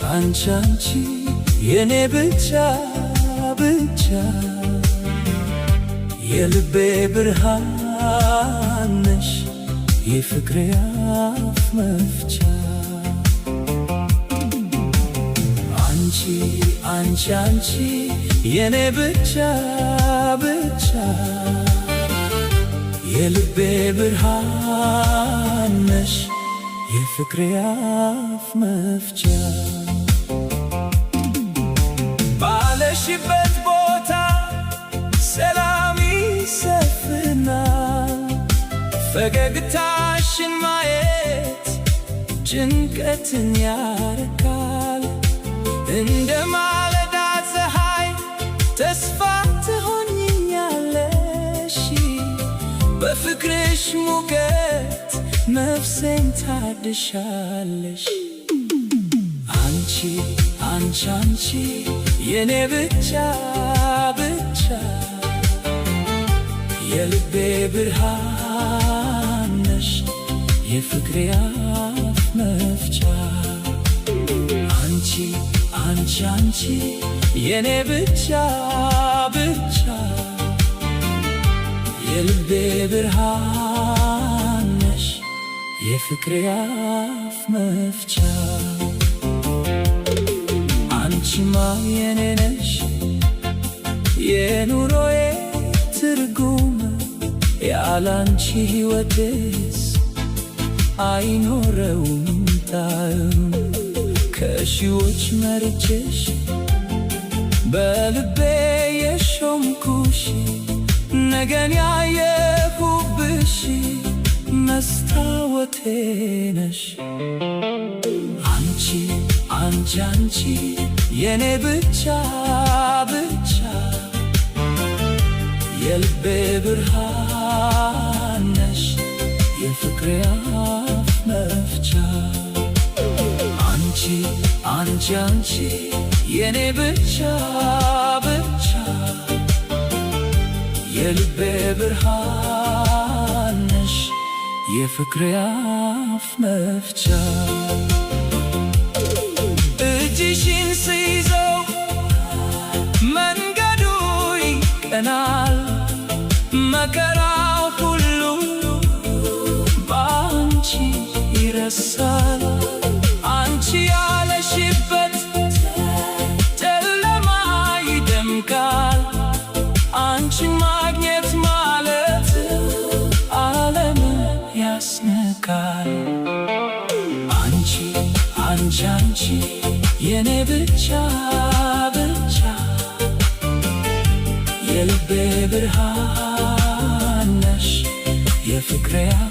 አንቺ የኔ ብቻ የልቤ ብርሃን ነሽ የፍቅሬ አፍ መፍቻ አንቺ የኔ ብቻ የልቤ ብርሃን ነሽ የፍቅሬ አፍ መፍቻ ባለሽበት ቦታ ሰላም ይሰፍናል ፈገግታሽን ማየት ጭንቀትን ያረካል እንደ ማለዳ ፀሐይ ተስፋ ትሆኝኛለሽ በፍቅርሽ ሙቀት ነፍሴን ታድሻለሽ አንቺ የኔ ብቻ የልቤ ብርሃን ነሽ የፍቅሬ አፍ መፍቻ አንቺ የኔ ብቻ የልቤ ብርሃን ነሽ የፍቅሬ አፍ መፍቻ አንቺማ የኔ ነሽ የኑሮዬ ትርጉም ያላንቺ ሕይወቴስ አይኖረውም ጣዕም ከሺዎች መርጬሽ በልቤ የሾምኩሽ ነገን ያየሁብሽ መስታወቴ ነሽ አንቺ የኔ ብቻ የልቤ ብርሃን ነሽ የፍቅሬ አፍ መፍቻ አንቺ የኔ ብቻ የልቤ ብርሃን ነሽ የፍቅሬ አፍ መፍቻ እጅሽን ስይዘው መንገዱ ይቀናል መከራው ሁሉ በአንቺ ይረሳል አንቺ ያለሽበት ጨለማ ይደምቃል አንቺን ማግኘት ማለት ዓለምን ያስነካል አንቺ የኔ ብቻ የልቤ ብርሃን ነሽ የፍቅሬ አፍ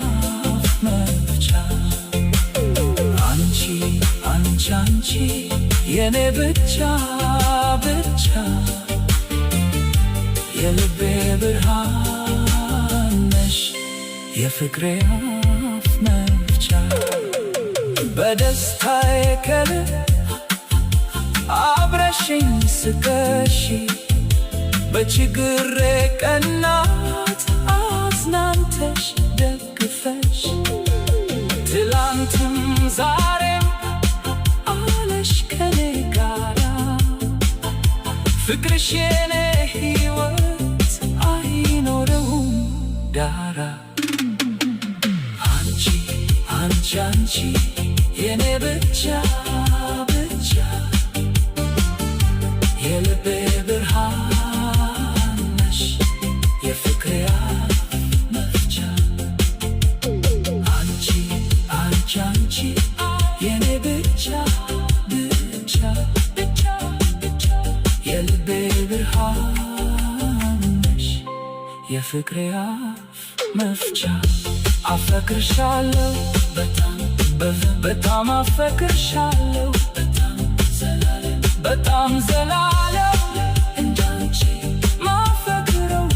መፍቻ አንቺ የኔ ብቻ የልቤ ብርሃን ነሽ የፍቅሬ አፍ መፍቻ በደስታዬ ቀን አብረሽኝ ስቀሺ በችግሬ ቀናት አጽናንተሽ ደግፈሽ ትላንትም ዛሬም አለሽ ከኔ ጋራ ፍቅርሽ የኔ ሕይወት አይኖረውም ዳራ አንቺ የኔ ብቻ የልቤ ብርሃን ነሽ የፍቅሬ አፍ መፍቻ አንቺ የኔ ብቻ የልቤ ብርሃን ነሽ የፍቅሬ አፍ መፍቻ አፈቅርሻለሁ በጣም አፈቅርሻለሁ በጣም ዘላለም እንዳንቺ ማፈቅረው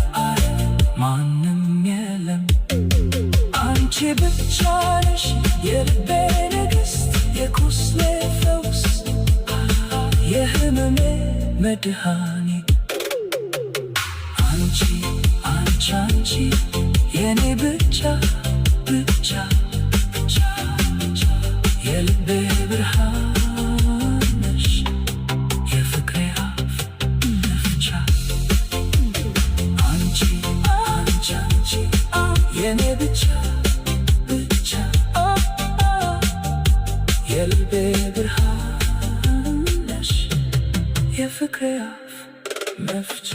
ማንም የለም አንቺ ብቻ ነሽ የልቤ ንግሥት መድኃኒት አንቺ አንቺ አንቺ የኔ ብቻ ብቻ ብቻ ብቻ የልቤ ብርሃን ነሽ የፍቅሬ አፍ መፍቻ አንቺ አንቺ አንቺ የኔ ብቻ ብቻ የልቤ ብርሃን ነሽ የፍቅሬ አፍ መፍቻ